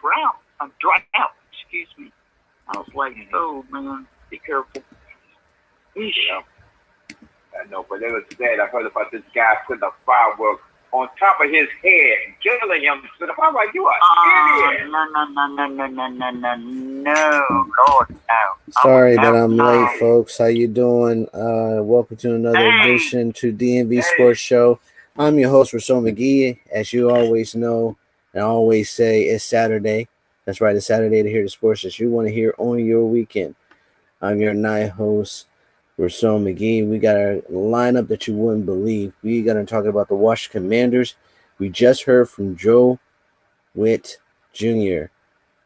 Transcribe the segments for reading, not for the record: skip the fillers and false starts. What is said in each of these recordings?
drought. Excuse me. I was like, oh man, be careful. Yeah. I know, but it was sad. I heard about this guy putting a firework on top of his head, killing him. So the firework, you are idiot. No, Lord, no. Sorry that I'm late, folks. How you doing? Welcome to another edition to DMV Sports Show. I'm your host, Rasul McGee. As you always know, and I always say, it's Saturday. That's right, it's Saturday to hear the sports that you want to hear on your weekend. I'm your night host, Rasul McGee. We got a lineup that you wouldn't believe. We got to talk about the Washington Commanders. We just heard from Joe WHIT Jr.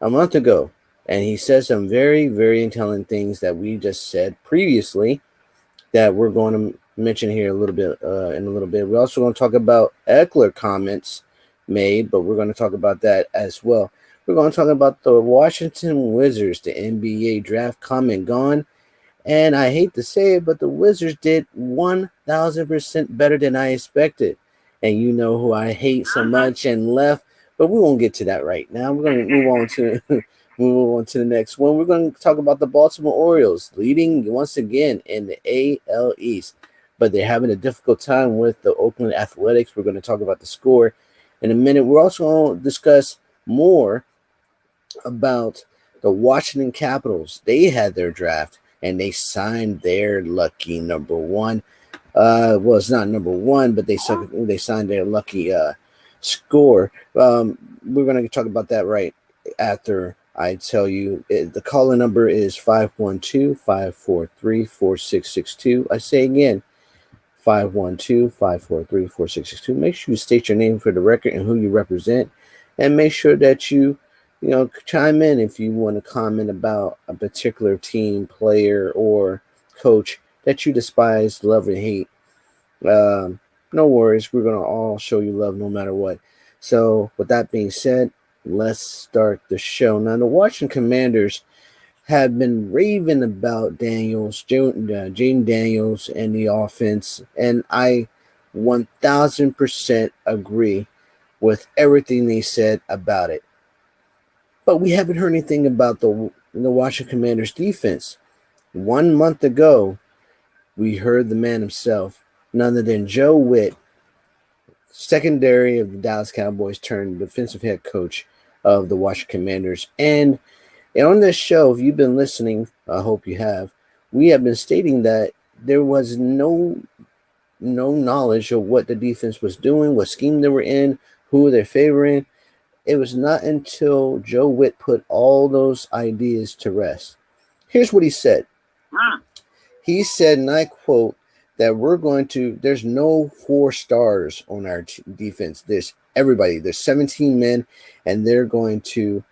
a month ago, and he said some very, very telling things that we just said previously that we're going to mention here a little bit in a little bit. We're also going to talk about Eckler comments made, but we're going to talk about that as well. We're going to talk about the Washington Wizards, the NBA draft come and gone. And I hate to say it, but the Wizards did 1,000% better than I expected. And you know who I hate so much and left, but we won't get to that right now. We're going to move on to the next one. We're going to talk about the Baltimore Orioles leading once again in the AL East, but they're having a difficult time with the Oakland Athletics. We're going to talk about the score in a minute. We're also going to discuss more about the Washington Capitals. They had their draft and they signed their lucky number one. Well, it's not number one, but they signed their lucky score. We're going to talk about that right after I tell you. The call-in number is 512-543-4662. I say again, 512-543-4662. Make sure you state your name for the record and who you represent, and make sure that you chime in if you want to comment about a particular team, player, or coach that you despise, love, and hate. No worries. We're going to all show you love no matter what. So with that being said, let's start the show. Now, the Washington Commanders have been raving about Jaden Daniels and the offense, and I 1,000% agree with everything they said about it. But we haven't heard anything about the Washington Commanders defense. 1 month ago, we heard the man himself, none other than Joe WHIT, secondary of the Dallas Cowboys turned defensive head coach of the Washington Commanders. And on this show, if you've been listening, I hope you have, we have been stating that there was no knowledge of what the defense was doing, what scheme they were in, who they're favoring. It was not until Joe WHIT put all those ideas to rest. Here's what he said. He said, and I quote, that there's no 4 stars on our defense. There's everybody. There's 17 men, and they're going to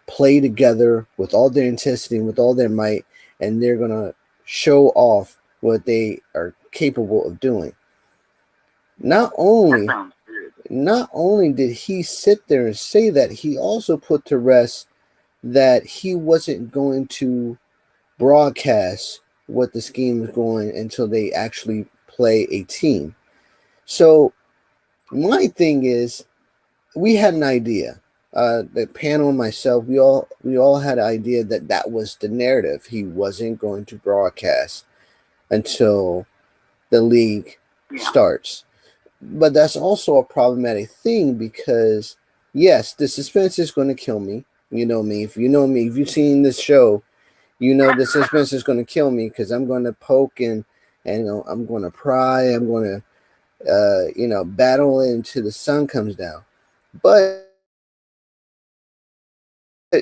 play together with all their intensity and with all their might, and they're going to show off what they are capable of doing. Not only did he sit there and say that, he also put to rest that he wasn't going to broadcast what the scheme is going until they actually play a team. So my thing is, we had an idea. The panel and myself, we all had an idea that was the narrative. He wasn't going to broadcast until the league starts. But that's also a problematic thing because, yes, the suspense is going to kill me. You know me. If you know me, if you've seen this show, you know the suspense is going to kill me because I'm going to poke and I'm going to pry. I'm going to, battle until the sun comes down. But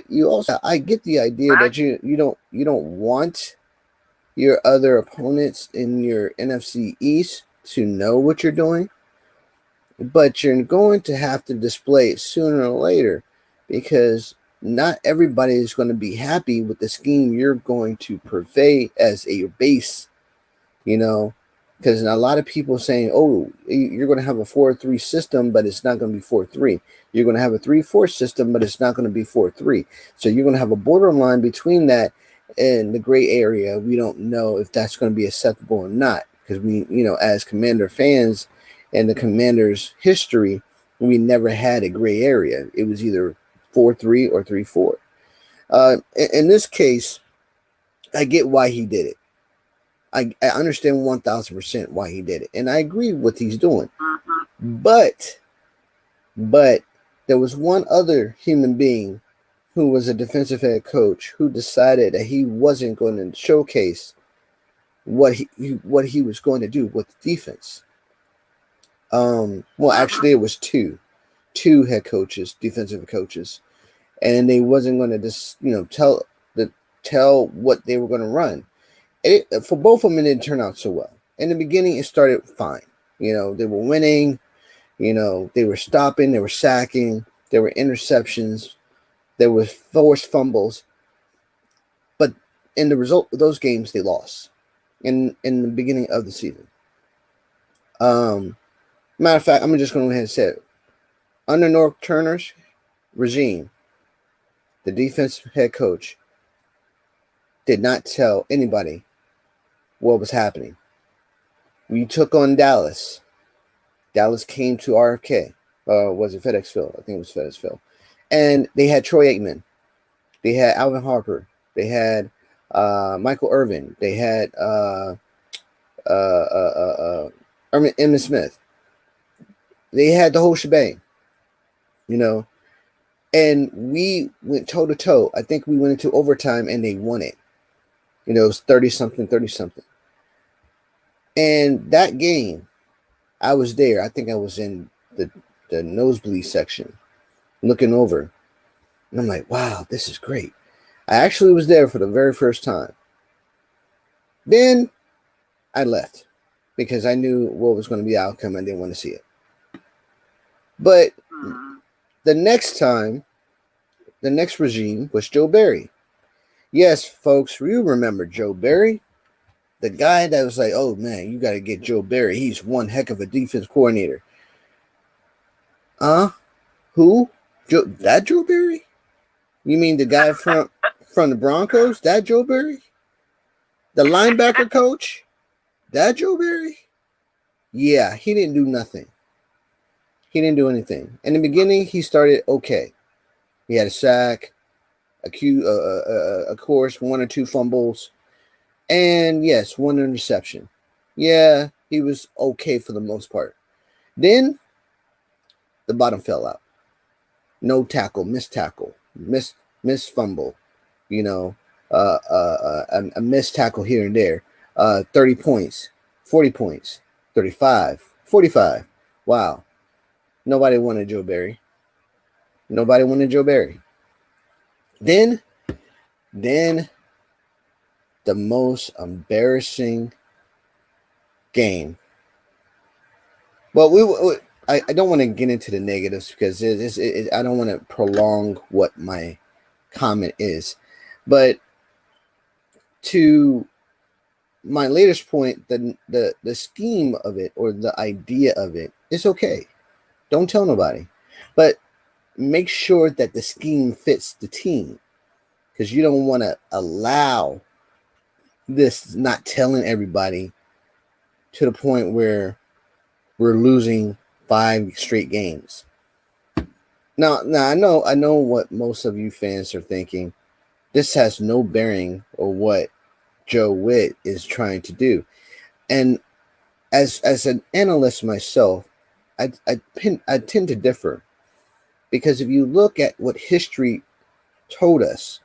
you also, I get the idea that you don't want your other opponents in your NFC East to know what you're doing. But you're going to have to display it sooner or later because not everybody is going to be happy with the scheme you're going to purvey as a base, because a lot of people saying, oh, you're going to have a 4-3 system, but it's not going to be 4-3. You're going to have a 3-4 system, but it's not going to be 4-3. So you're going to have a borderline between that and the gray area. We don't know if that's going to be acceptable or not because we, as Commander fans, and the Commanders' history, we never had a gray area. It was either 4-3 or 3-4. In this case, I get why he did it. I understand 1,000% why he did it, and I agree with what he's doing. But there was one other human being who was a defensive head coach who decided that he wasn't going to showcase what he was going to do with the defense. Well, actually, it was two head coaches, defensive coaches, and they wasn't going to just tell what they were going to run. For both of them, it didn't turn out so well. In the beginning, it started fine. They were winning. They were stopping. They were sacking. There were interceptions. There was forced fumbles. But in the result of those games, they lost in the beginning of the season. Matter of fact, I'm just going to go ahead and say it. Under North Turner's regime, the defensive head coach did not tell anybody what was happening. We took on Dallas. Dallas came to RFK. Was it FedEx Field? I think it was FedEx Field. And they had Troy Aikman. They had Alvin Harper. They had Michael Irvin. They had Emmitt Smith. They had the whole shebang, and we went toe to toe. I think we went into overtime and they won it. It was 30-something. And that game, I was there. I think I was in the nosebleed section looking over. And I'm like, wow, this is great. I actually was there for the very first time. Then I left because I knew what was going to be the outcome. I didn't want to see it. But the next regime was Joe Barry. Yes, folks, you remember Joe Barry? The guy that was like, oh, man, you got to get Joe Barry. He's one heck of a defense coordinator. Who? That Joe Barry? You mean the guy from the Broncos? That Joe Barry? The linebacker coach? That Joe Barry? Yeah, he didn't do nothing. He didn't do anything. In the beginning, he started okay. He had a sack, of course, 1 or 2 fumbles, and yes, 1 interception. Yeah, he was okay for the most part. Then the bottom fell out. No tackle, missed fumble, a missed tackle here and there. 30 points, 40 points, 35, 45. Wow. Nobody wanted Joe Barry. Then the most embarrassing game. Well, I don't want to get into the negatives because I don't want to prolong what my comment is. But to my latest point, the scheme of it or the idea of it is okay. Don't tell nobody. But make sure that the scheme fits the team, because you don't want to allow this not telling everybody to the point where we're losing 5 straight games. Now I know what most of you fans are thinking. This has no bearing on what Joe WHIT is trying to do. And as an analyst myself, I tend to differ, because if you look at what history told us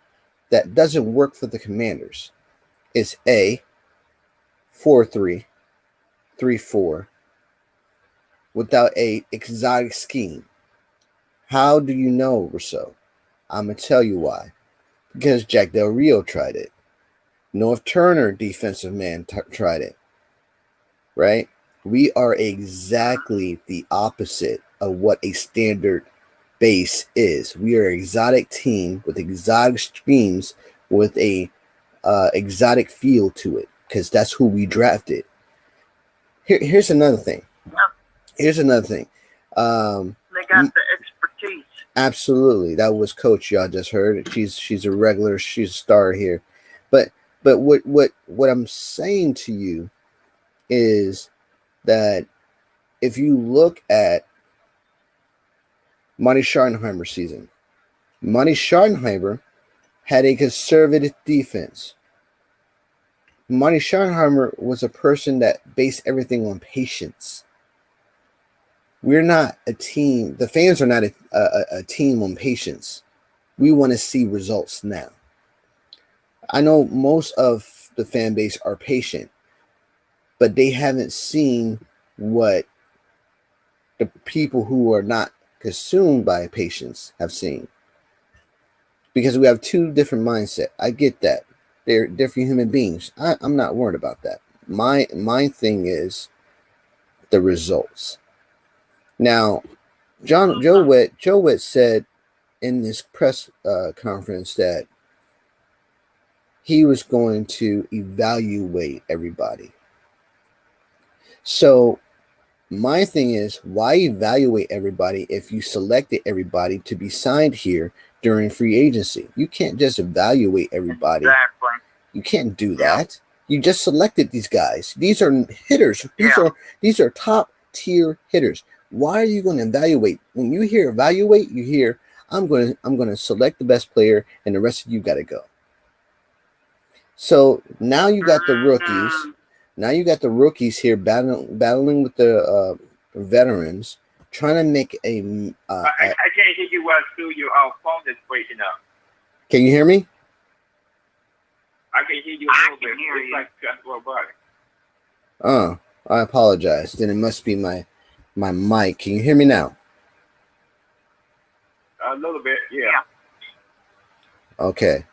that doesn't work for the Commanders, it's 4-3, 3-4, without a exotic scheme. How do you know, Rousseau? I'm going to tell you why. Because Jack Del Rio tried it. North Turner, defensive man, tried it. Right? We are exactly the opposite of what a standard base is. We are an exotic team with exotic schemes with a exotic feel to it, because that's who we drafted. Here's another thing. They got the expertise. Absolutely. That was Coach, y'all just heard. She's a regular, she's a star here. But what I'm saying to you is that if you look at Marty Schottenheimer's season, Monty Schottenheimer had a conservative defense. Monty Schottenheimer was a person that based everything on patience. We're not a team. The fans are not a team on patience. We want to see results now. I know most of the fan base are patient, but they haven't seen what the people who are not consumed by patience have seen. Because we have two different mindsets. I get that. They're different human beings. I'm not worried about that. My thing is the results. Now, Joe Witt said in this press conference that he was going to evaluate everybody. So my thing is, why evaluate everybody if you selected everybody to be signed here during free agency? You can't just evaluate everybody. Exactly. You can't do that. You just selected these guys. These are hitters. These are top tier hitters. Why are you going to evaluate? When you hear evaluate, you hear I'm going to select the best player, and the rest of you got to go. So now you got the rookies. Now you got the rookies here battling with the veterans, trying to make a. I can't hear you well through your phone is breaking up. Can you hear me? I can hear you a little bit. It's like robotic. Oh, I apologize. Then it must be my mic. Can you hear me now? A little bit, yeah. Okay.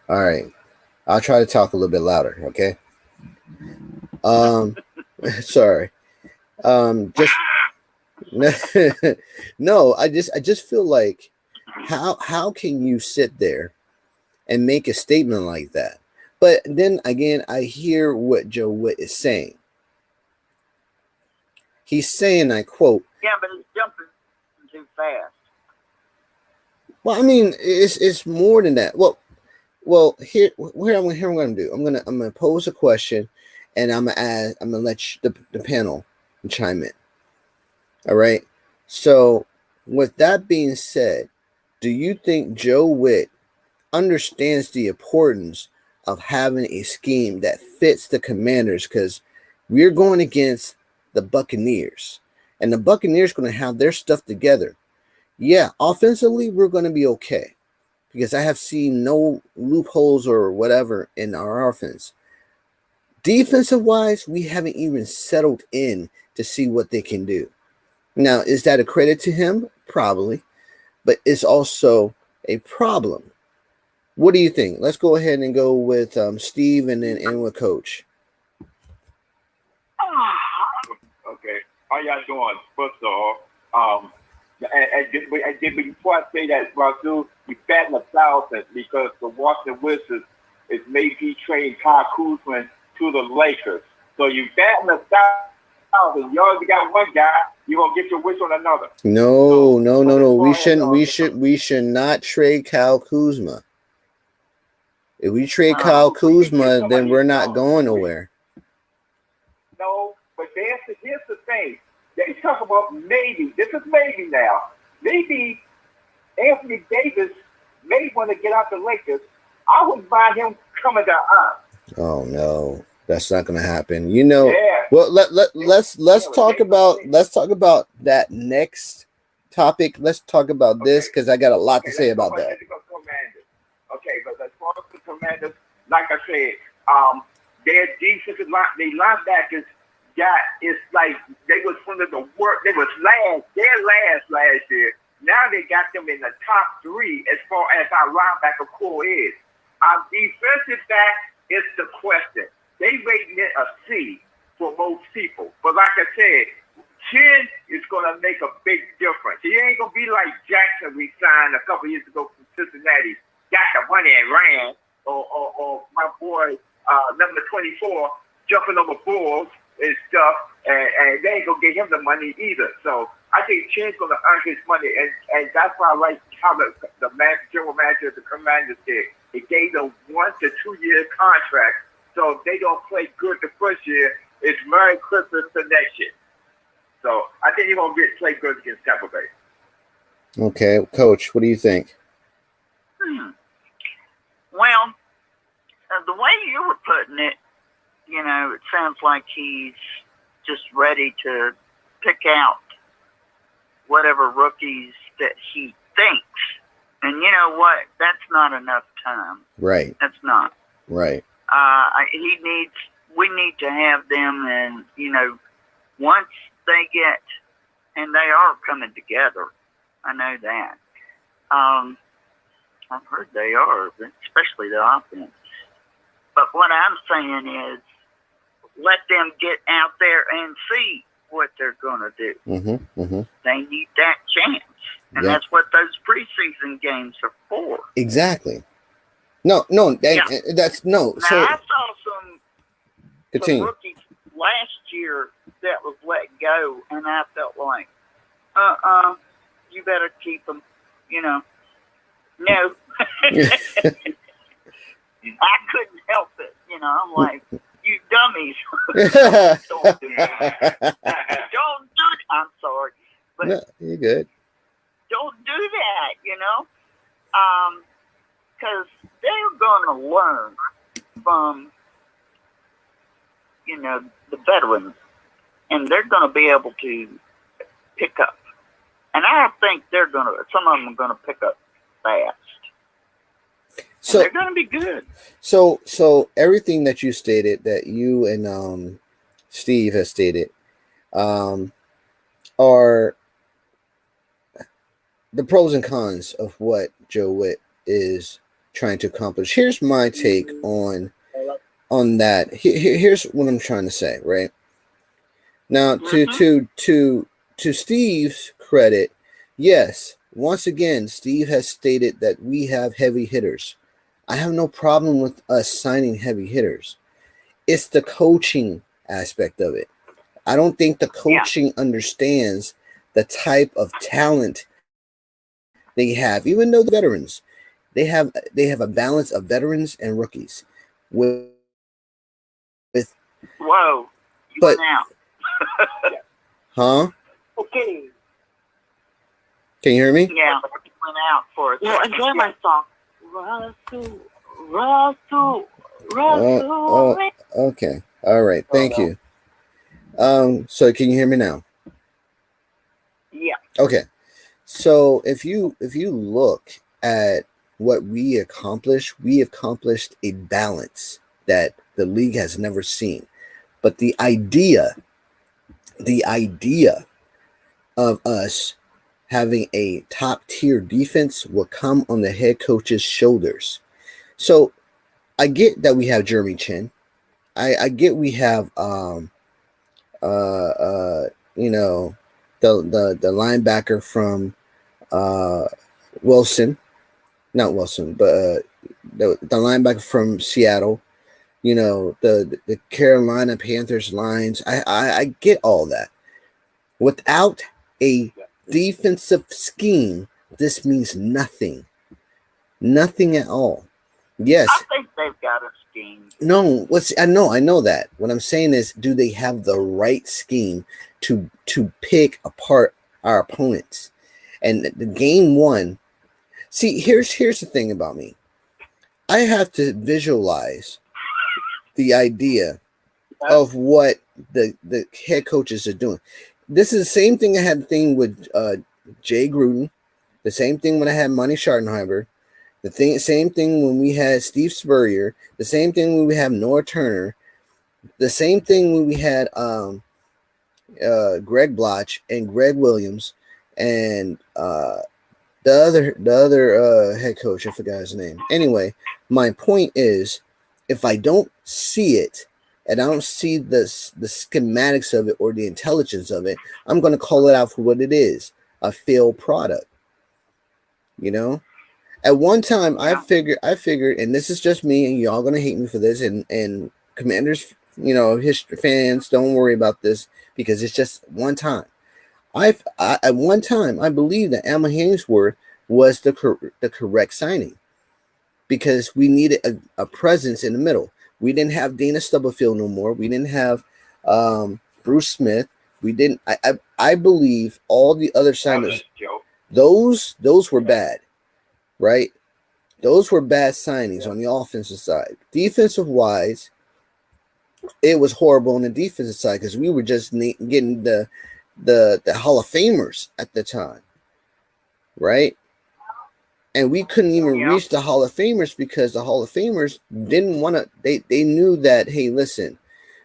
All right. I'll try to talk a little bit louder, okay? Sorry. Just no, I just feel like how can you sit there and make a statement like that? But then again, I hear what Joe Witt is saying. He's saying, I quote, Yeah, but it's jumping too fast. well, I mean, it's more than that. Well, here I'm going to do. I'm gonna pose a question, and I'm gonna let the panel chime in. All right. So, with that being said, do you think Joe Witt understands the importance of having a scheme that fits the Commanders? Because we're going against the Buccaneers, and the Buccaneers going to have their stuff together. Yeah, offensively, we're going to be okay, because I have seen no loopholes or whatever in our offense. Defensive-wise, we haven't even settled in to see what they can do. Now, is that a credit to him? Probably. But it's also a problem. What do you think? Let's go ahead and go with Steve and then end with Coach. Okay. How y'all doing? First of all, and before I say that, Rasul, you batting 1,000 because the Washington Wizards is maybe trading Kyle Kuzma to the Lakers. So you batting 1,000. You already got one guy. You gonna get your wish on another. No. We should not trade Kyle Kuzma. If we trade Kyle Kuzma, then we're not going nowhere. No, but here's the thing. They talk about maybe. This is maybe now. Maybe Anthony Davis may want to get out the Lakers. I wouldn't mind him coming to us. Oh no, that's not going to happen. You know. Yeah. Well, let's talk about that next topic. Let's talk about this because I got a lot to say about that. Okay, but as far as the Commanders, like I said, their defensive line, their linebackers it's like they was one of the worst. They was last year. Now they got them in the top 3 as far as our linebacker core is. Our defensive back is the question. They rating it a C for most people. But like I said, Chin is going to make a big difference. He ain't going to be like Jackson we signed a couple years ago from Cincinnati, got the money and ran, or my boy number 24 jumping over bulls and stuff, and they ain't going to get him the money either. So I think Chin's going to earn his money, and that's why I like how the general manager of the Commanders did. He gave them 1 to 2 year contract, so if they don't play good the first year, it's Merry Christmas the next year. So I think he's going to play good against Tampa Bay. Okay, Coach, what do you think? Well, the way you were putting it, you know, it sounds like he's just ready to pick out whatever rookies that he thinks. And you know what? That's not enough time. Right. That's not. Right. We need to have them, and you know, once they get, and they are coming together. I know that. I've heard they are, especially the offense. But what I'm saying is, let them get out there and see what they're going to do. They need that chance. And that's what those preseason games are for. Exactly. No, that's no. Now, So I saw some rookies last year that was let go, and I felt like, you better keep them, you know. No. I couldn't help it, you know. I'm like, you dummies. Don't do that. Don't do it. I'm sorry. But no, you're good. Don't do that, you know. Because they're going to learn from, you know, the veterans. And they're going to be able to pick up. And I think some of them are going to pick up fast. So they're going to be good. So everything that you stated, that you and Steve has stated, are the pros and cons of what Joe WHIT is trying to accomplish. Here's my take on that. Here's what I'm trying to say. Right now, to Steve's credit, yes. Once again, Steve has stated that we have heavy hitters. I have no problem with us signing heavy hitters. It's the coaching aspect of it. I don't think the coaching understands the type of talent they have. Even though the veterans, they have a balance of veterans and rookies. Whoa, you went out. Huh? Okay. Can you hear me? Yeah, you went out for it. Yeah, enjoy my song. Russell. Okay. All right. Thank you. So can you hear me now? Yeah. Okay. So if you look at what we accomplished a balance that the league has never seen. But the idea of us having a top tier defense will come on the head coach's shoulders. So I get that we have Jeremy Chin. I get we have you know, the linebacker from not Wilson, but the linebacker from Seattle, you know, the Carolina Panthers lines. I get all that. Without a defensive scheme, this means nothing. Nothing at all. Yes. I think they've got a scheme. No, I know that. What I'm saying is, do they have the right scheme to pick apart our opponents? And the game one. See, here's the thing about me. I have to visualize the idea of what the head coaches are doing. This is the same thing I had the thing with Jay Gruden, the same thing when I had Monty Schartenheimer, same thing when we had Steve Spurrier, the same thing when we have Noah Turner, the same thing when we had Greg Bloch and Greg Williams and the other head coach, I forgot his name. Anyway, my point is, if I don't see it and I don't see the schematics of it or the intelligence of it, I'm going to call it out for what it is, a failed product. You know, at one time I figured, and this is just me, and y'all going to hate me for this, and Commanders, you know, history fans, don't worry about this because it's just one time. At one time, I believe that Alma Hainsworth was the correct signing because we needed a presence in the middle. We didn't have Dana Stubblefield no more. We didn't have Bruce Smith. We didn't. I believe all the other signings, those were bad, right? Those were bad signings on the offensive side. Defensive wise, it was horrible on the defensive side because we were just getting the Hall of Famers at the time, right? And we couldn't even reach the Hall of Famers because the Hall of Famers didn't want to. They knew that, hey, listen,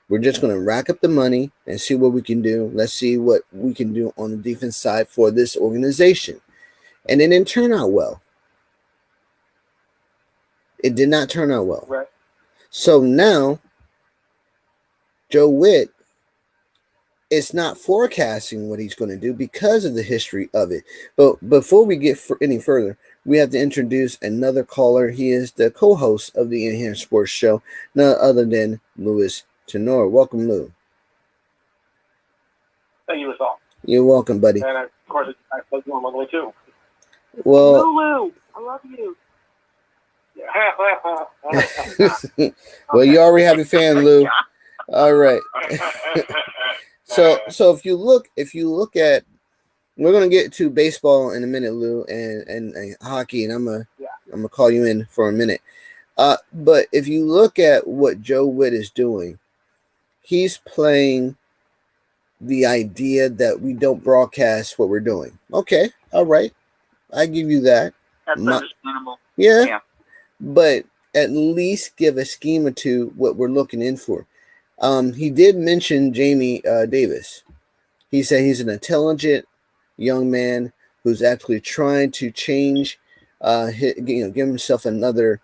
we're just going to rack up the money and see what we can do. Let's see what we can do on the defense side for this organization. And it didn't turn out well. It did not turn out well. Right. So now, Joe WHIT is not forecasting what he's going to do because of the history of it. But before we get any further, we have to introduce another caller. He is the co-host of the ISNT Sports Show, none other than Louis Tenor. Welcome, Lou. Thank you, all. You're welcome, buddy. And of course, I love you along the way too. Well, Lulu, I love you. well, you already have a fan, Lou. All right. So if you look at, we're gonna get to baseball in a minute, Lou, and hockey, and I'm gonna call you in for a minute. But if you look at what Joe WHIT is doing, he's playing the idea that we don't broadcast what we're doing. Okay, all right, I give you that. That's understandable. Yeah, but at least give a schema to what we're looking in for. He did mention Jamie Davis. He said he's an intelligent young man who's actually trying to change, give himself another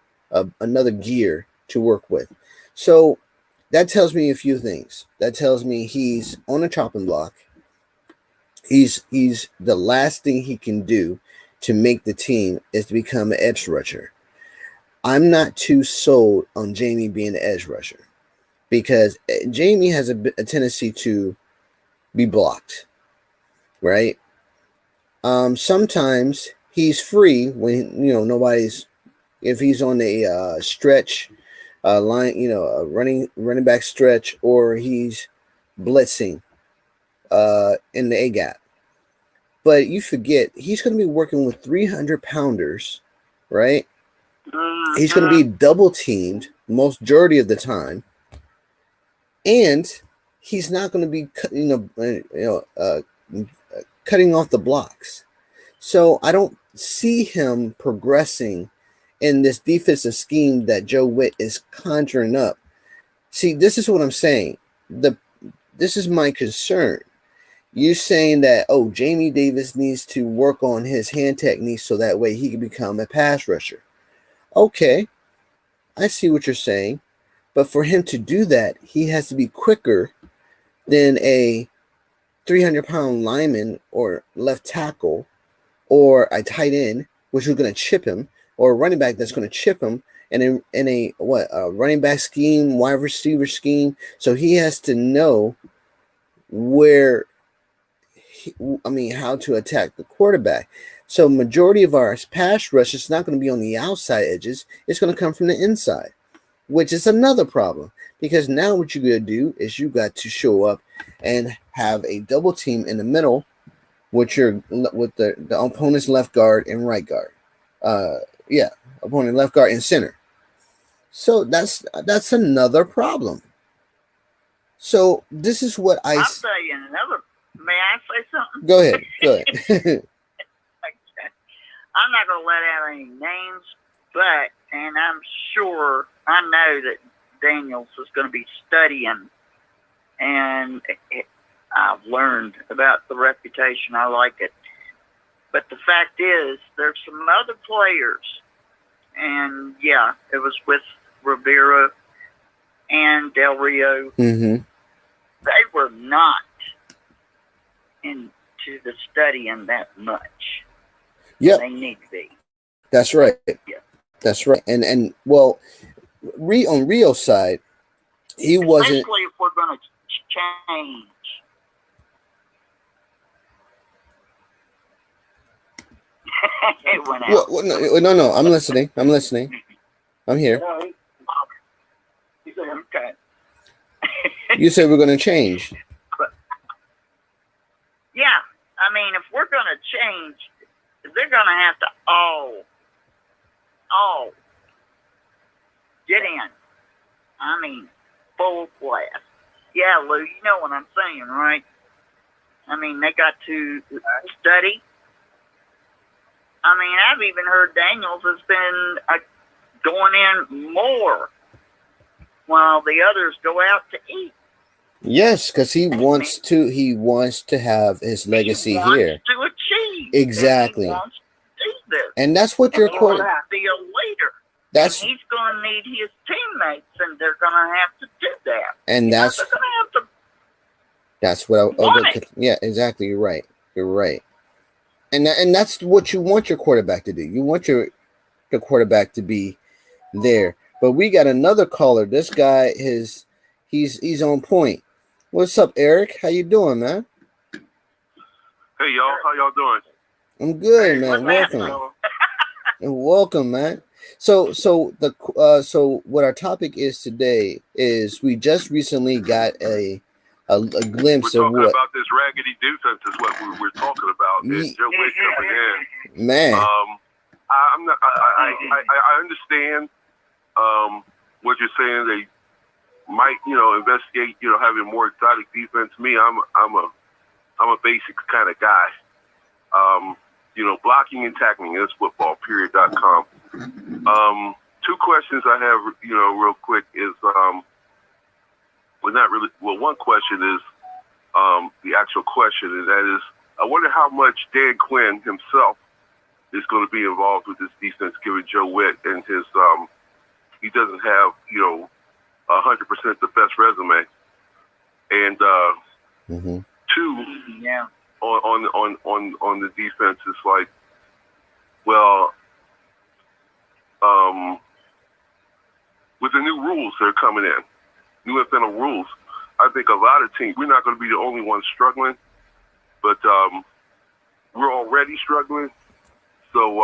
gear to work with. So that tells me a few things. That tells me he's on a chopping block. He's the last thing he can do to make the team is to become an edge rusher. I'm not too sold on Jamie being an edge rusher because Jamie has a tendency to be blocked, right? Sometimes he's free when nobody's. If he's on a stretch line, a running back stretch, or he's blitzing in the A gap. But you forget he's going to be working with 300-pounders, right? He's going to be double teamed majority of the time, and he's not going to be cutting off the blocks. So I don't see him progressing in this defensive scheme that Joe WHIT is conjuring up. See, this is what I'm saying. This is my concern. You're saying that, Jamie Davis needs to work on his hand technique so that way he can become a pass rusher. Okay, I see what you're saying. But for him to do that, he has to be quicker than a 300-pound lineman or left tackle or a tight end, which is going to chip him, or a running back that's going to chip him in a running back scheme, wide receiver scheme. So he has to know how to attack the quarterback. So majority of our pass rush is not going to be on the outside edges. It's going to come from the inside, which is another problem because now what you're going to do is you got to show up and have a double team in the middle with the opponent's left guard and right guard. Opponent left guard and center. So that's another problem. So this is what I'll tell you another. May I say something? Go ahead. I'm not going to let out any names, and I'm sure, I know that Daniels is going to be studying, and I've learned about the reputation. I like it. But the fact is, there's some other players, and it was with Rivera and Del Rio. Mm-hmm. They were not into the studying that much. Yep. They need to be. That's right. Yeah. That's right. And well, on Rio's side, he wasn't. Especially if we're going to change. It went out. Well, no. I'm listening. I'm here. Okay. You said we're going to change. Yeah. I mean, if we're going to change, they're going to have to all all get in. I mean, full class. Yeah, Lou, you know what I'm saying, right? I mean, they got to study. I mean, I've even heard Daniels has been going in more while the others go out to eat. Yes, because he wants to have his legacy here. To achieve. Exactly. He wants to do this. And that's what your court. Be a leader. That's and he's going to need his teammates, and they're going to have to do that. And that's they're going to have to. That's what yeah, exactly. You're right. You're right. And that's what you want your quarterback to do. You want your quarterback to be there. But we got another caller. This guy he's on point. What's up, Eric? How you doing, man? Hey, y'all. How y'all doing? I'm good, man. Welcome. And welcome, man. So what our topic is today is we just recently got a glimpse of what. We're talking about this raggedy defense is what we're talking about. It's Joe WHIT coming in. Man. I understand what you're saying. They might, investigate, having more exotic defense. Me, I'm a basic kind of guy. Blocking and tackling is football, period.com. Two questions I have, real quick is, one question is the actual question, and that is, I wonder how much Dan Quinn himself is going to be involved with this defense, given Joe WHIT and his, he doesn't have, 100% the best resume. And two, yeah, on the defense, it's like, well, with the new rules that are coming in, new NFL rules, I think a lot of teams, we're not going to be the only ones struggling, but we're already struggling. So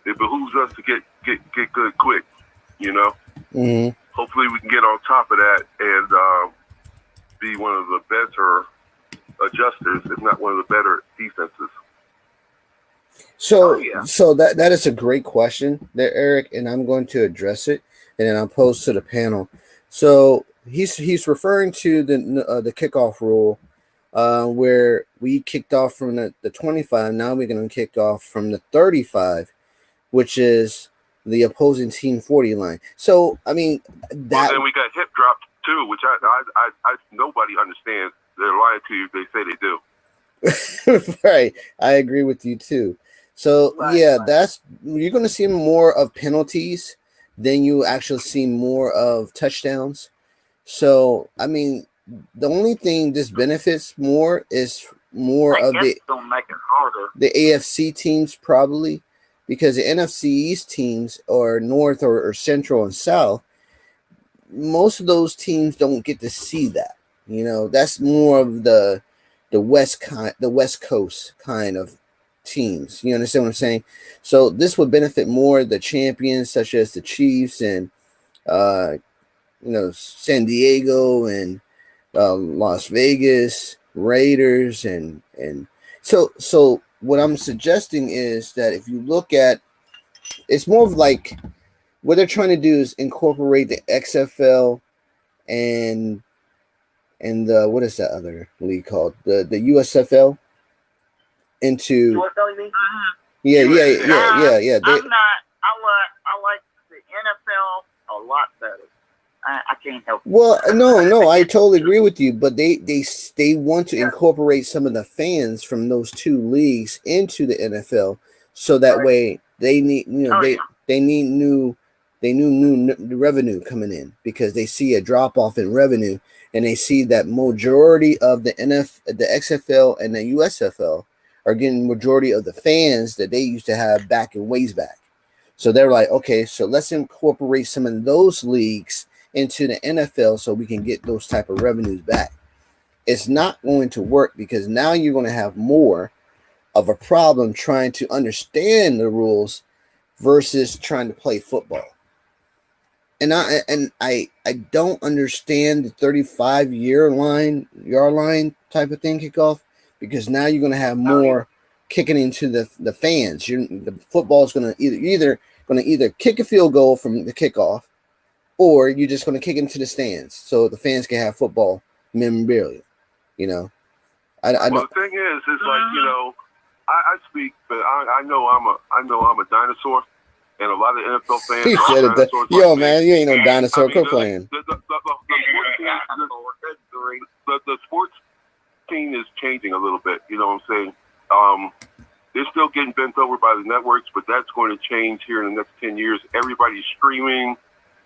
it behooves us to get good quick, Hopefully we can get on top of that and be one of the better adjusters, if not one of the better defenses. So that is a great question there, Eric, and I'm going to address it, and then I'll pose to the panel. So he's referring to the kickoff rule, where we kicked off from the 25. Now we're going to kick off from the 35, which is the opposing team 40 line. So I mean that. Then we got hip dropped too, which I nobody understands. They're lying to you if they say they do. Right, I agree with you too. So that's you're going to see more of penalties than you actually see more of touchdowns. So I mean, the only thing this benefits more is more of the don't make it harder. The AFC teams probably, because the NFC East teams or North or Central and South, most of those teams don't get to see that. That's more of the West Coast kind of teams. You understand what I'm saying? So this would benefit more the champions such as the Chiefs and San Diego and Las Vegas Raiders and so what I'm suggesting is that if you look at, it's more of like what they're trying to do is incorporate the XFL and the what is that other league called, the USFL into yeah. I'm not. I like the NFL a lot better. I can't help it. Well, no, I totally agree with you, but they want to incorporate some of the fans from those two leagues into the NFL, so that way they need they need new revenue coming in, because they see a drop off in revenue, and they see that majority of the XFL and the USFL are getting majority of the fans that they used to have back in ways back. So they're like, okay, so let's incorporate some of those leagues into the NFL so we can get those type of revenues back. It's not going to work, because now you're going to have more of a problem trying to understand the rules versus trying to play football. And I don't understand the 35-yard line type of thing kickoff, because now you're going to have more kicking into the fans. The football is going to either kick a field goal from the kickoff, or you're just going to kick into the stands so the fans can have football memorabilia. You know, Well, the thing is like, you know, I speak, but I know I'm a dinosaur, and a lot of NFL fans. He said it. Yo, man, you ain't no dinosaur. Quit playing. The sports scene is changing a little bit. You know what I'm saying? They're still getting bent over by the networks, but that's going to change here in the next 10 years. Everybody's streaming.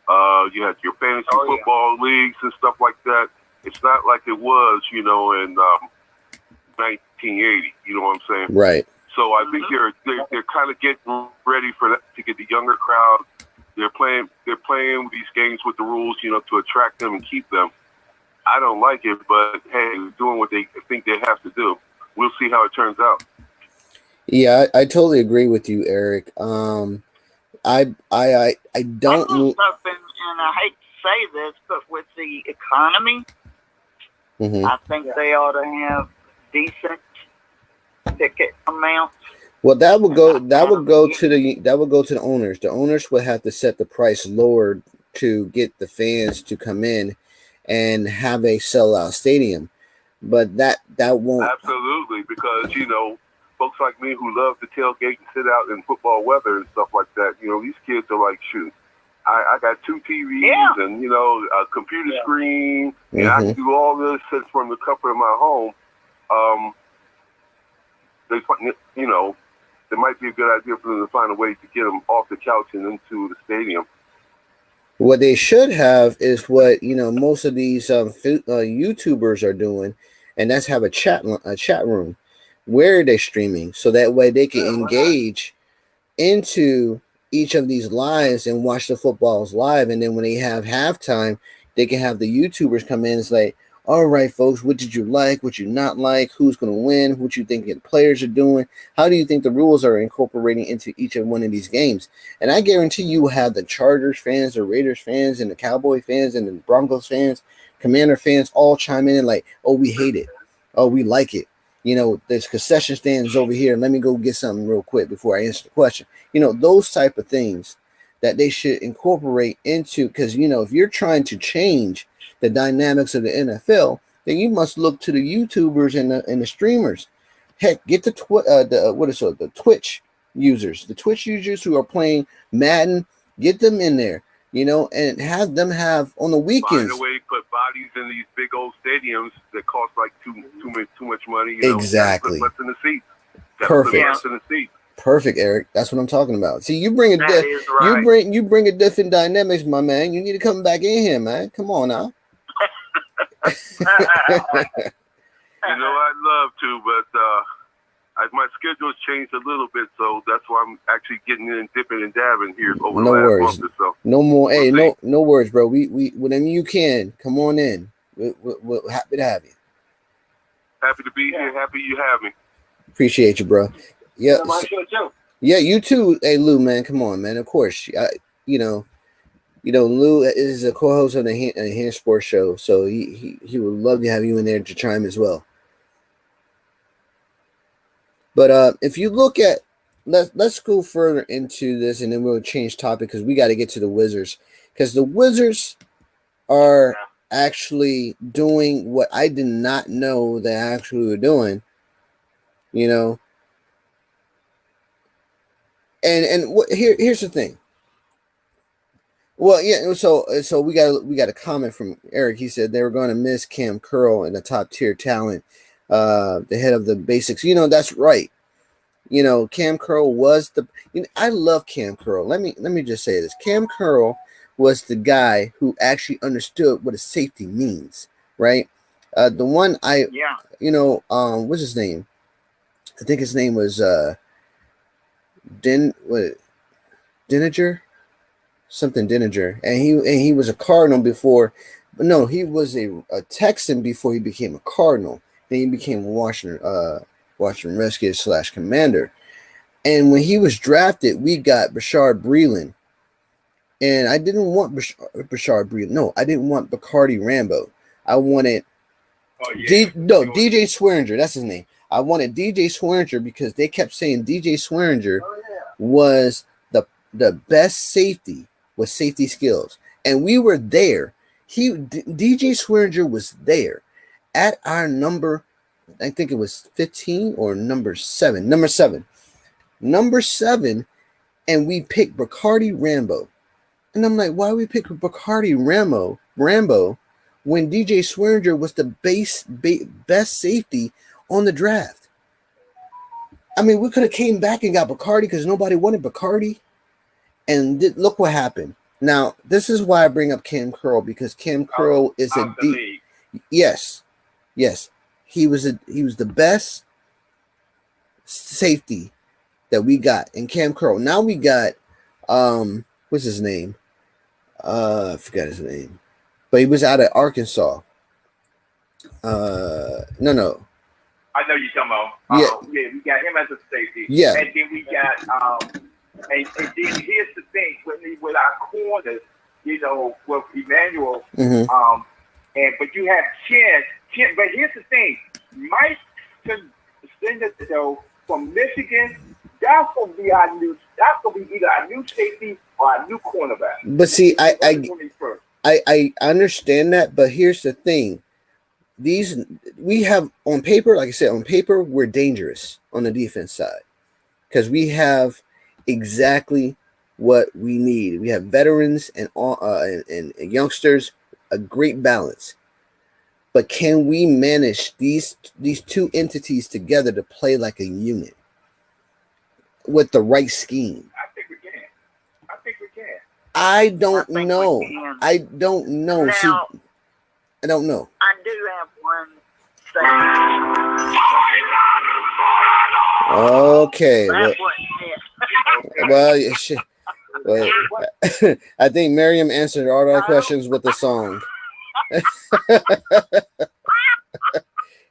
You have your fantasy football leagues and stuff like that. It's not like it was, you know, in 1980. You know what I'm saying? Right. So I think they're kind of getting ready for that, to get the younger crowd. They're playing these games with the rules, you know, to attract them and keep them. I don't like it, but hey, doing what they think they have to do. We'll see how it turns out. Yeah, I totally agree with you, Eric. I don't. I'm hoping, and I hate to say this, but with the economy, I think they ought to have decent ticket amounts. Well, that would go to the owners. The owners would have to set the price lower to get the fans to come in and have a sellout stadium. But that won't. Absolutely, because, you know, folks like me who love to tailgate and sit out in football weather and stuff like that, you know, these kids are like, shoot, I got 2 TVs and, you know, a computer screen, and I can do all this from the comfort of my home. You know, it might be a good idea for them to find a way to get them off the couch and into the stadium. What they should have is what, you know, most of these YouTubers are doing, and that's have a chat room where they're streaming, so that way they can engage into each of these lives and watch the footballs live. And then when they have halftime, they can have the YouTubers come in and say, all right, folks, what did you like? What you not like? Who's going to win? What you think the players are doing? How do you think the rules are incorporating into each and one of these games? And I guarantee you will have the Chargers fans, the Raiders fans, and the Cowboy fans, and the Broncos fans, Commander fans all chime in and like, oh, we hate it. Oh, we like it. You know, there's concession stands over here. Let me go get something real quick before I answer the question. You know, those type of things that they should incorporate into, because, you know, if you're trying to change the dynamics of the NFL, then you must look to the YouTubers and the streamers. Heck, get the Twitch users, who are playing Madden, get them in there, you know, and have them have on the weekends. Find a way to put bodies in these big old stadiums that cost like too much money. You know, exactly. Put less in the seats. Perfect. In the seats. Perfect, Eric. That's what I'm talking about. See, you bring you bring a different dynamics, my man. You need to come back in here, man. Come on now. You know, I'd love to, but my schedule's changed a little bit, so that's why I'm actually getting in, dipping and dabbing here over the last month or so. No more. Hey, no worries, bro. We whenever you can, come on in. We're happy to have you. Happy to be here. Happy you have me. Appreciate you, bro. Yeah. My show too. Yeah, you too. Hey, Lou, man, come on, man. Of course, you know, Lou is a co-host of the ISNT Sports Show, so he would love to have you in there to chime as well. But if you look at, let's go further into this, and then we'll change topic because we got to get to the Wizards, because the Wizards are actually doing what I did not know they actually were doing, you know. And here's the thing. Well, yeah. So we got a comment from Eric. He said they were going to miss Cam Curl and a top tier talent, the head of the basics. You know, that's right. You know, Cam Curl was the. You know, I love Cam Curl. Let me just say this. Cam Curl was the guy who actually understood what a safety means, right? The one you know, what's his name? I think his name was Denninger, and he was a Cardinal before. No, he was a Texan before he became a Cardinal. Then he became a Washington Redskins / Commander. And when he was drafted, we got Bashard Breeland. And I didn't want Bashard Breeland. No, I didn't want Bacardi Rambo. I wanted DJ Swearinger. That's his name. I wanted DJ Swearinger because they kept saying DJ Swearinger was the best safety with safety skills, and we were there. DJ Swearinger was there at our number. I think it was 15 or number 7. Number 7, and we picked Bacardi Rambo. And I'm like, why we pick Bacardi Rambo when DJ Swearinger was the best safety on the draft? I mean, we could have came back and got Bacardi because nobody wanted Bacardi. And look what happened. Now, this is why I bring up Cam Curl, because Cam Curl is a deep. Yes. He was the best safety that we got in Cam Curl. Now we got what's his name? I forgot his name. But he was out of Arkansas. No. I know you're talking about. Yeah, we got him as a safety. Yeah. And then we got and then here's the thing with our corners, you know, with Emmanuel, but you have Chen, but here's the thing, Mike Sindito from Michigan, that's gonna be either our new safety or our new cornerback. But see, I understand that, but here's the thing. We have on paper, like I said, on paper, we're dangerous on the defense side because we have exactly what we need. We have veterans and youngsters, a great balance. But can we manage these two entities together to play like a unit with the right scheme? I think we can. I don't know. I don't know. Now, See, I don't know. I do have one thing. Okay. That wasn't it. Well, I think Miriam answered all our questions with the song.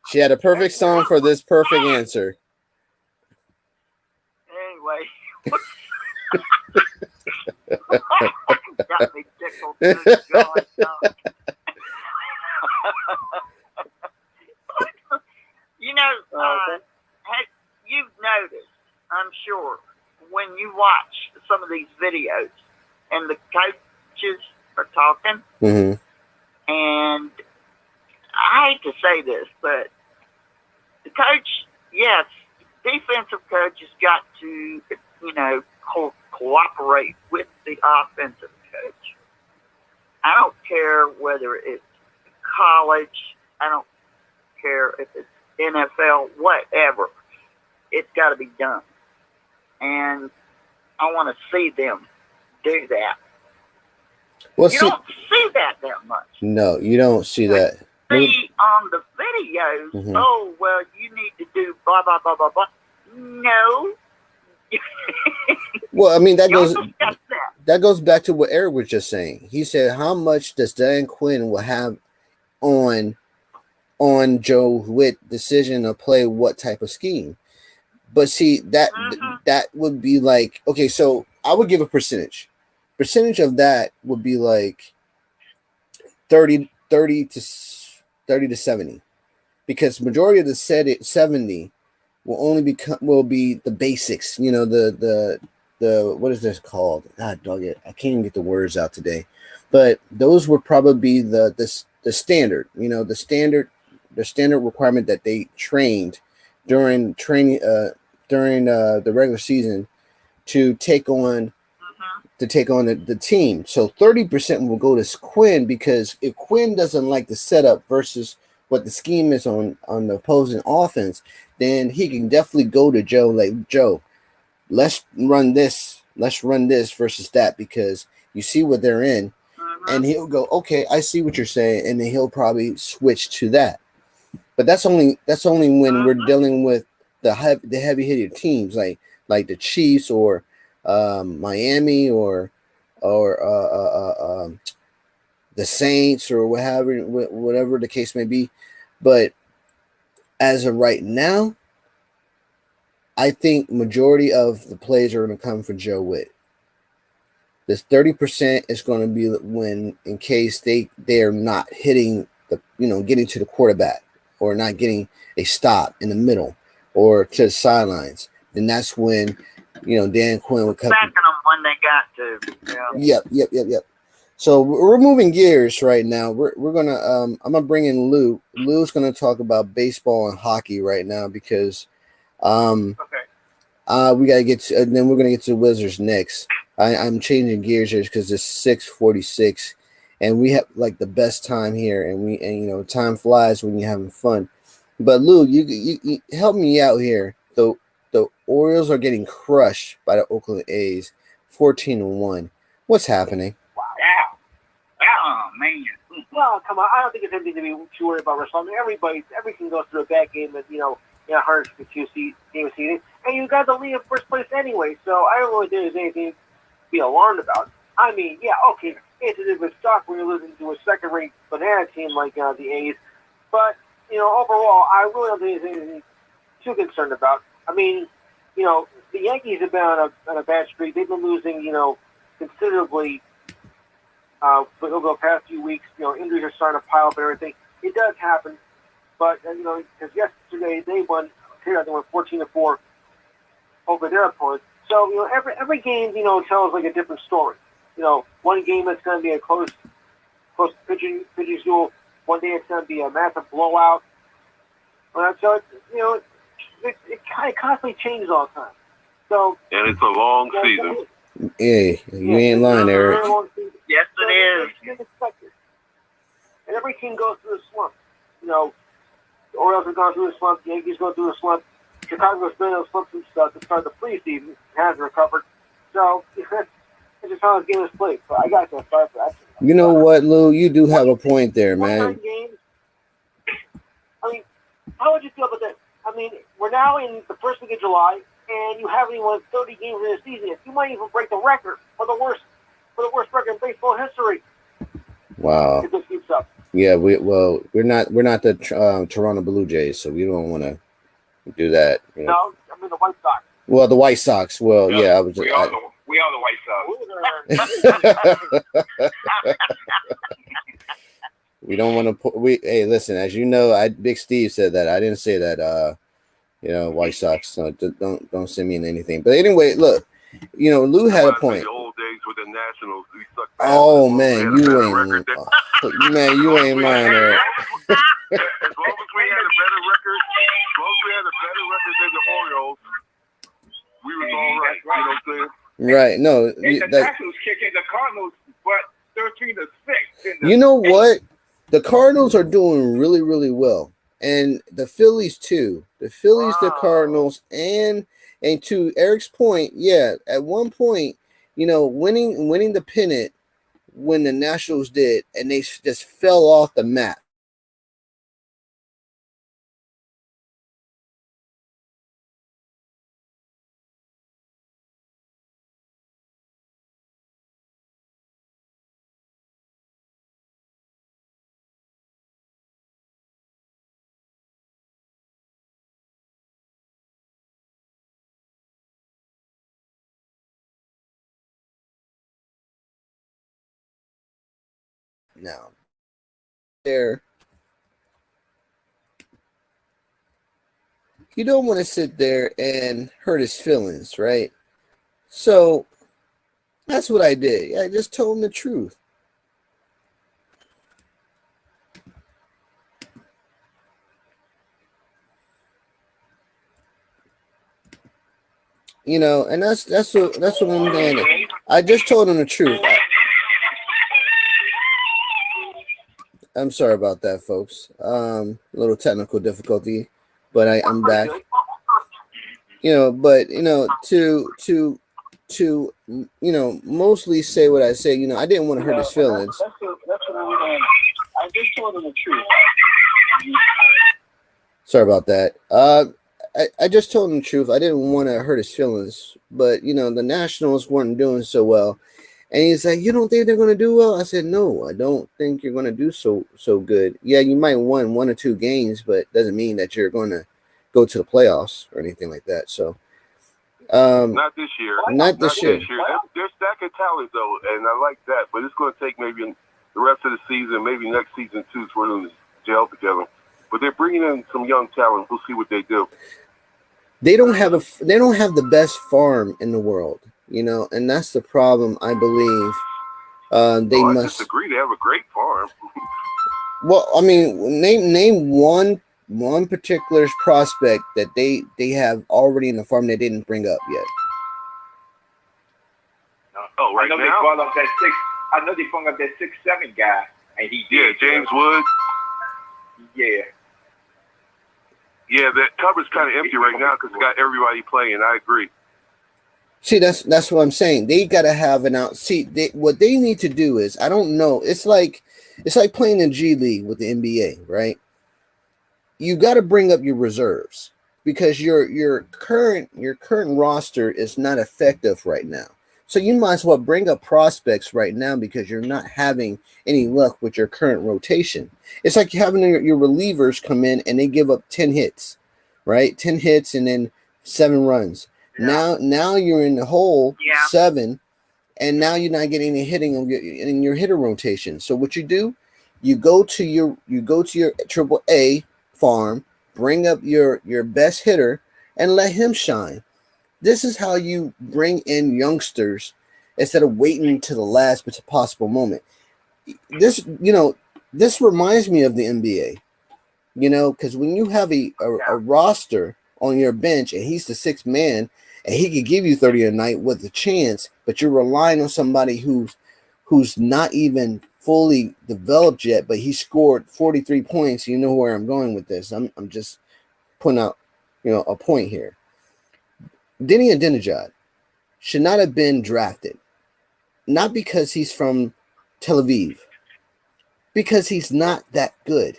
She had a perfect song for this perfect answer. Anyway. Got me tickled. Good God, no. You know, you've noticed, I'm sure, when you watch some of these videos and the coaches are talking, and I hate to say this, but the coach, yes, defensive coach has got to, you know, cooperate with the offensive coach. I don't care whether it's college, I don't care if it's NFL, whatever. It's got to be done. And I want to see them do that. Well, you don't see that much. No, you don't see that. See on the videos, oh, well, you need to do blah, blah, blah, blah, blah. No. Well, I mean, that goes back to what Eric was just saying. He said, how much does Dan Quinn will have on Joe WHIT decision to play what type of scheme? But see, that would be like, okay, so I would give a percentage. Percentage of that would be like 30 to 70, because majority of the 70 will be the basics. You know, the what is this called? God dog it, I can't even get the words out today. But those would probably be the standard. You know, the standard requirement that they trained during training during the regular season to take on the team. So 30% will go to Quinn, because if Quinn doesn't like the setup versus what the scheme is on the opposing offense, then he can definitely go to Joe, like, Joe, let's run this versus that, because you see what they're in. And he'll go, okay, I see what you're saying, and then he'll probably switch to that. But that's only when we're dealing with the heavy hitter teams like the Chiefs or Miami or the Saints or whatever the case may be. But as of right now, I think majority of the plays are going to come from Joe WHIT. This 30% is going to be when, in case they're not hitting getting to the quarterback or not getting a stop in the middle. or to the sidelines. And that's when, Dan Quinn would cut. Backing them when they got to. Yeah. Yep. So we're moving gears right now. We're gonna I'm gonna bring in Lou. Lou's gonna talk about baseball and hockey right now because we gotta get to, and then we're gonna get to the Wizards next. I'm changing gears here because it's 6:46, and we have like the best time here, and time flies when you're having fun. But Lou, you help me out here. The Orioles are getting crushed by the Oakland A's, 14-1. What's happening? Oh, man. Well, come on. I don't think it's anything to be too worried about wrestling. I mean, everything goes through a bad game that, 152 game season. And you got the lead in first place anyway, so I don't really think there's anything to be alarmed about. I mean, yeah, okay, it's a different stock when you're losing to a second-rate banana team like the A's. But, overall, I really don't think there's anything too concerned about. I mean, the Yankees have been on a bad streak. They've been losing, considerably for the past few weeks. Injuries are starting to pile up and everything. It does happen. But, because yesterday they won 14-4 over their opponents. So, every game, tells like a different story. One game it's going to be a close pitching duel. One day it's going to be a massive blowout. So, it kind of constantly changes all the time. So, and it's a long season. Hey, you ain't lying, Eric. Yes, it is. It's expected. And every team goes through a slump. The Orioles have gone through a slump. The Yankees go through a slump. Chicago's been in a slump since to start the preseason. Hasn't recovered. So, it's just how this game is played. So, I got to start for that. You know what, Lou? You do have a point there, man. Games, I mean, how would you feel about that? I mean, we're now in the first week of July, and you haven't even won 30 games in the season. You might even break the record for the worst record in baseball history. Wow. If this keeps up. Yeah, we're not the Toronto Blue Jays, so we don't want to do that. No, I mean the White Sox. Well, the White Sox. Well, yeah, I was just. We are the White Sox. We don't want to put. Hey, listen. As you know, Big Steve said that. I didn't say that. White Sox. So don't send me in anything. But anyway, look. Lou had a point. The old days with the Nationals, we sucked. Oh man, you ain't lying there. As long as we had a better record, than the Orioles, we was all right. You know what I'm saying? Right. No. And the Nationals kicking the Cardinals, but 13-6. You know what? The Cardinals are doing really, really well, and the Phillies too. The Phillies, the Cardinals, and to Eric's point, yeah, at one point, winning the pennant when the Nationals did, and they just fell off the map. Now, you don't want to sit there and hurt his feelings, right? So that's what I did. I just told him the truth. And that's the one thing. I just told him the truth. I'm sorry about that, folks. A little technical difficulty, but I'm back. To mostly say what I say. I didn't want to hurt his feelings. That's what I just told him the truth. Sorry about that. I just told him the truth. I didn't want to hurt his feelings, but the Nationals weren't doing so well. And he's like, you don't think they're going to do well? I said, no, I don't think you're going to do so good. Yeah, you might win 1 or 2 games, but it doesn't mean that you're going to go to the playoffs or anything like that. So, not this year. Not this year. They're stacking talent, though, and I like that. But it's going to take maybe the rest of the season, maybe next season, too, for them to gel together. But they're bringing in some young talent. We'll see what they do. they don't have the best farm in the world, you know, and that's the problem. I believe I disagree. They have a great farm. Well, I mean, name one particular prospect that they have already in the farm they didn't bring up yet. Oh, right now? I know they brought up that 6'7" guy, and he did. Yeah, James Wood. Yeah. Yeah, that cover's kind of empty right now because it got everybody playing. I agree. See, that's what I'm saying. They got to have an out. See, what they need to do is, I don't know. It's like playing in G League with the NBA, right? You got to bring up your reserves because your current roster is not effective right now. So you might as well bring up prospects right now because you're not having any luck with your current rotation. It's like having your relievers come in and they give up 10 hits, right? 10 hits and then 7 runs. Yeah. Now you're in the hole 7, and now you're not getting any hitting in your hitter rotation. So what you do, you go to your AAA farm, bring up your best hitter, and let him shine. This is how you bring in youngsters instead of waiting to the last possible moment. This reminds me of the NBA, because when you have a roster on your bench and he's the 6th man and he could give you 30 a night with a chance, but you're relying on somebody who's not even fully developed yet, but he scored 43 points. You know where I'm going with this. I'm just putting out, a point here. DENI ADENJI should not have been drafted, not because he's from Tel Aviv, because he's not that good.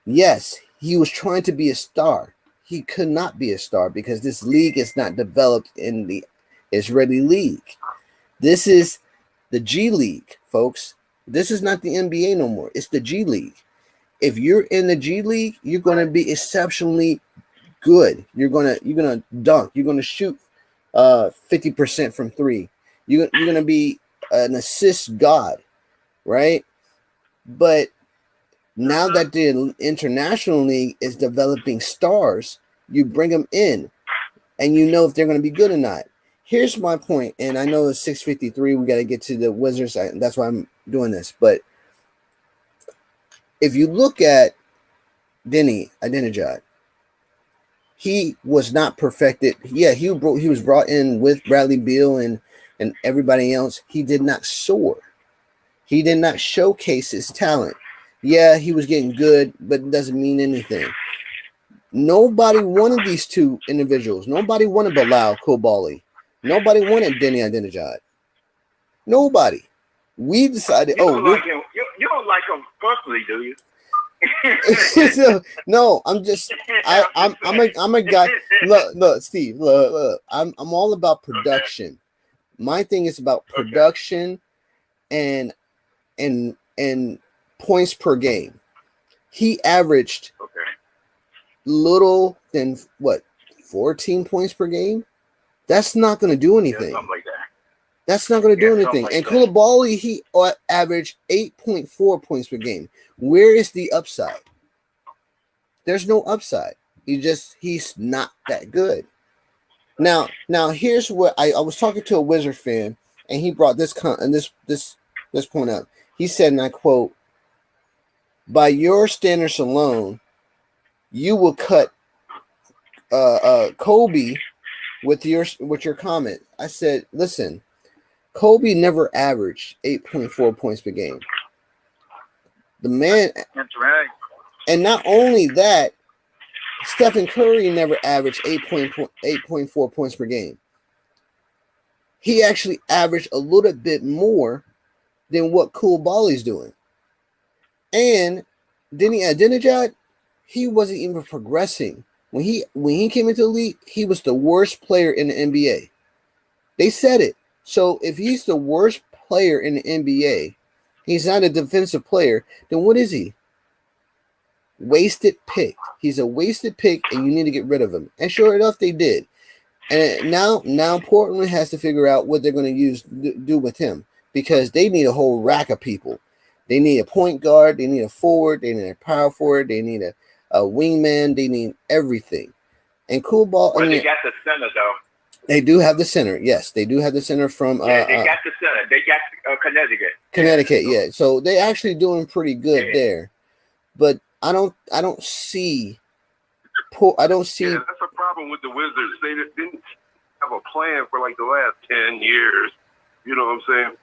Yes, he was trying to be a star. He could not be a star because this league is not developed in the Israeli league. This is the G League, folks. This is not the NBA no more. It's the G League. If you're in the G League, you're going to be exceptionally good. You're gonna dunk. You're gonna shoot 50% from 3. You're gonna be an assist god, right? But now that the international league is developing stars, you bring them in, and you know if they're gonna be good or not. Here's my point, and I know it's 6:53. We got to get to the Wizards. That's why I'm doing this. But if you look at DENI ADENJI, he was not perfected. Yeah, he was brought in with Bradley Beal and everybody else. He did not soar. He did not showcase his talent. Yeah, he was getting good, but it doesn't mean anything. Nobody wanted these two individuals. Nobody wanted Bilal Coulibaly. Nobody wanted DENI ADENJI. Nobody. We decided. You don't like him. You don't like him personally, do you? No, I'm a guy. Look, Steve. Look. I'm all about production. My thing is about production and points per game. He averaged little than 14 points per game. That's not going to do anything. Something like that. That's not going to do anything. Like and Coulibaly, he averaged 8.4 points per game. Where is the upside? There's no upside. He's not that good. Now here's what I was talking to a Wizard fan, and he brought this point up. He said, and I quote, "By your standards alone, you will cut Kobe with your comment." I said, listen, Kobe never averaged 8.4 points per game. The man, that's right. And not only that, Stephen Curry never averaged 8.4 points per game. He actually averaged a little bit more than what Coulibaly's doing. And DENI ADENJI, he wasn't even progressing. When he came into the league, he was the worst player in the NBA. They said it. So if he's the worst player in the NBA, he's not a defensive player, then what is he? Wasted pick. He's a wasted pick, and you need to get rid of him. And sure enough, they did. And now Portland has to figure out what they're going to do with him, because they need a whole rack of people. They need a point guard. They need a forward. They need a power forward. They need a wingman. They need everything. And cool ball. Well, I mean, they got the center though. they do have the center. Yes, they do have the center from Yeah, they got the center. They got Connecticut. Connecticut. Yeah, so they actually doing pretty good there. But I don't see. I don't see. Yeah, that's a problem with the Wizards. They didn't have a plan for like the last 10 years. You know what I'm saying?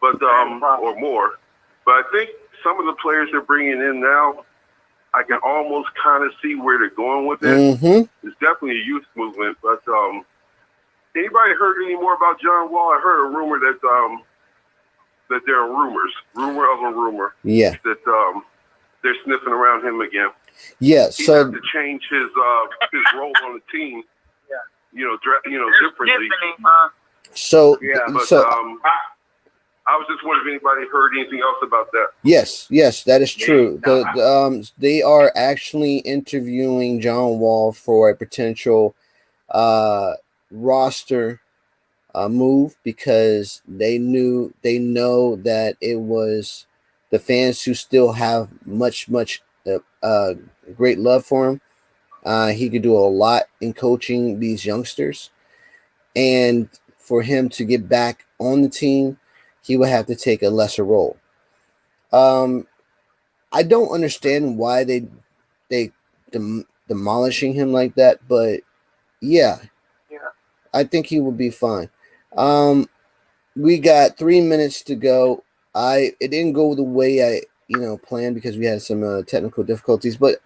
But or more. But I think some of the players they're bringing in now, I can almost kind of see where they're going with it. It's definitely a youth movement. But anybody heard any more about John Wall? I heard a rumor that there are rumor of a rumor. Yeah. That they're sniffing around him again. Yeah. He So has to change his role on the team. Yeah. Differently. So Yeah, but so I was just wondering if anybody heard anything else about that. yes, that is true. They are actually interviewing John Wall for a potential roster move because they know that it was the fans who still have much great love for him. He could do a lot in coaching these youngsters, and for him to get back on the team, he would have to take a lesser role. I don't understand why they demolishing him like that, but yeah, I think he would be fine. We got 3 minutes to go. It didn't go the way I planned because we had some technical difficulties. But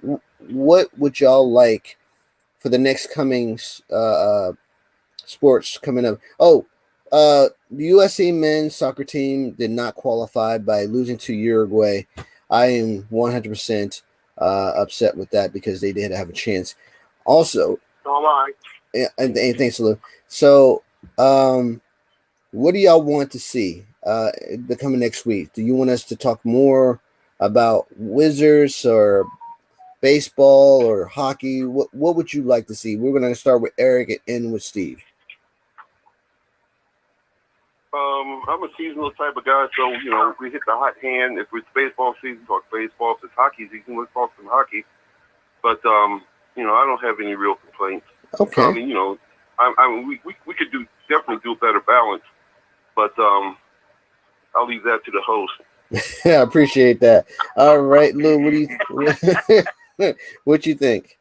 what would y'all like for the next coming sports coming up? Oh, the USA men's soccer team did not qualify by losing to Uruguay. I am 100% upset with that because they did have a chance. Also, and thanks, Lou. So, what do y'all want to see the coming next week? Do you want us to talk more about Wizards or baseball or hockey? What would you like to see? We're going to start with Eric and end with Steve. I'm a seasonal type of guy, so we hit the hot hand. If it's baseball season, talk baseball. If it's hockey season, let's talk some hockey. But I don't have any real complaints. Okay. I mean, we could definitely do a better balance, but I'll leave that to the host. Yeah, I appreciate that. All right, Lou, what you think?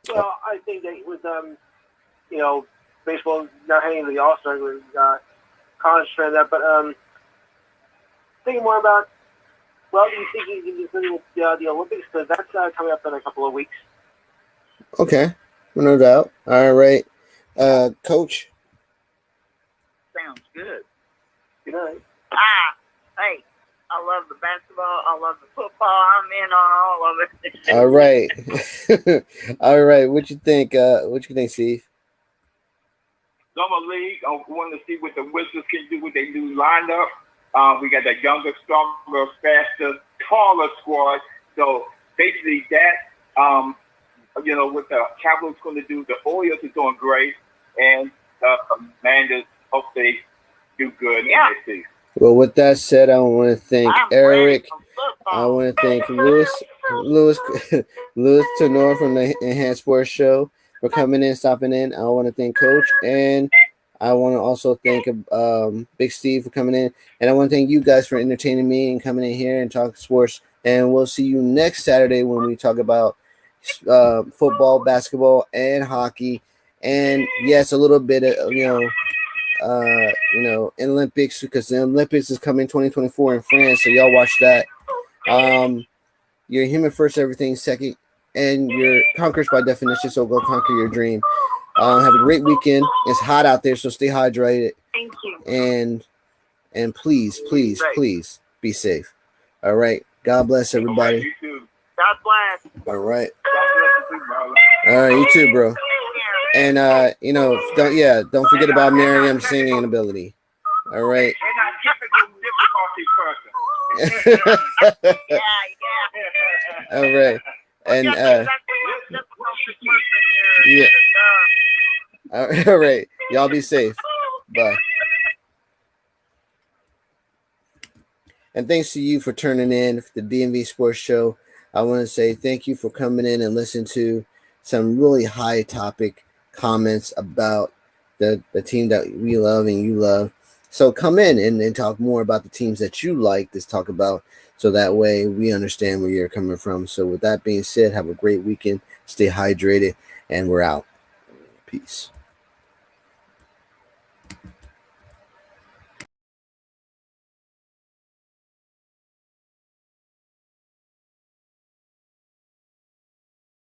Well, I think that with baseball not heading to the All-Star, we're concentrating on that. But thinking more about, do you think you can do something with the Olympics? Because that's coming up in a couple of weeks. Okay, no doubt. All right, Coach. Sounds good. Good night. Hey, I love the basketball. I love the football. I'm in on all of it. All right. All right. What you think? Steve? Summer League, I want to see what the Wizards can do with their new lineup. We got that younger, stronger, faster, taller squad. So basically that, what the Cowboys going to do, the Orioles are doing great, and the Commanders hope they do good in their season. Well, with that said, I want to thank Eric. I want to thank Louis Tenor from the Enhanced Sports Show for coming in, stopping in. I want to thank Coach, and I want to also thank Big Steve for coming in, and I want to thank you guys for entertaining me and coming in here and talking sports. And we'll see you next Saturday when we talk about football, basketball, and hockey, and yes, a little bit of Olympics, because the Olympics is coming 2024 in France, so y'all watch that. You're human first, everything second, and you're conquerors by definition, so go conquer your dream. Have a great weekend. It's hot out there, so stay hydrated. Thank you. And please be safe. All right. God bless everybody. You too. God bless. All right. God bless you too, brother. All right, you too, bro. And don't forget about Miriam's singing ability. All right. And I difficult person. Yeah. All right. And yeah. All right. Y'all be safe. Bye. And thanks to you for turning in for the DMV Sports Show. I want to say thank you for coming in and listening to some really high topic comments about the team that we love and you love. So come in and talk more about the teams that you like to talk about, so that way we understand where you're coming from. So with that being said, have a great weekend, stay hydrated, and we're out. Peace.